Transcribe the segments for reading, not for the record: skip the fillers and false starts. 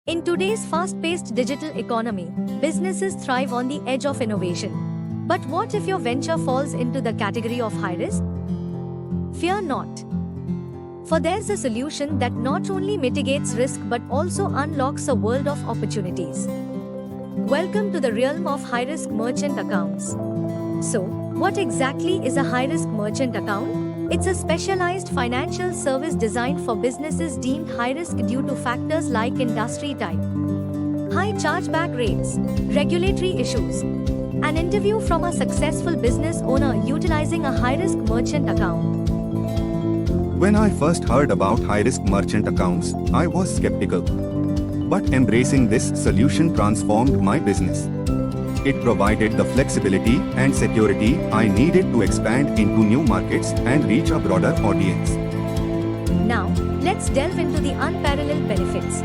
In today's fast-paced digital economy, businesses thrive on the edge of innovation. But what if your venture falls into the category of high risk? Fear not. For there's a solution that not only mitigates risk but also unlocks a world of opportunities. Welcome to the realm of high-risk merchant accounts. So, what exactly is a high-risk merchant account? It's a specialized financial service designed for businesses deemed high risk due to factors like industry type, high chargeback rates, regulatory issues. An interview from a successful business owner utilizing a high risk merchant account. When I first heard about high-risk merchant accounts, I was skeptical. But embracing this solution transformed my business. It provided the flexibility and security I needed to expand into new markets and reach a broader audience. Now, let's delve into the unparalleled benefits.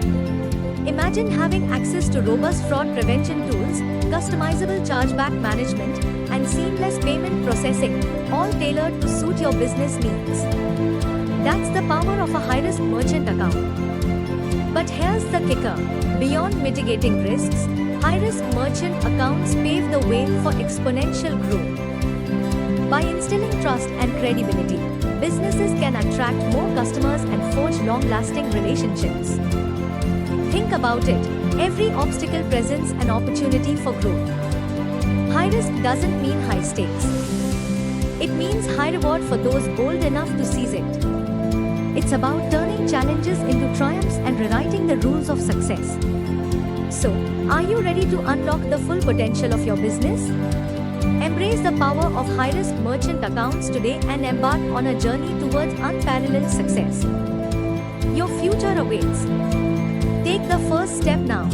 Imagine having access to robust fraud prevention tools, customizable chargeback management, and seamless payment processing, all tailored to suit your business needs. That's the power of a high-risk merchant account. But here's the kicker. Beyond mitigating risks, high-risk merchant accounts pave the way for exponential growth. By instilling trust and credibility, businesses can attract more customers and forge long-lasting relationships. Think about it. Every obstacle presents an opportunity for growth. High risk doesn't mean high stakes. It means high reward for those bold enough to seize it. It's about turning challenges into triumphs and rewriting the rules of success. So, are you ready to unlock the full potential of your business? Embrace the power of high-risk merchant accounts today and embark on a journey towards unparalleled success. Your future awaits. Take the first step now.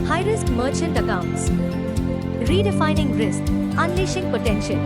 High-risk merchant accounts. Redefining risk, unleashing potential.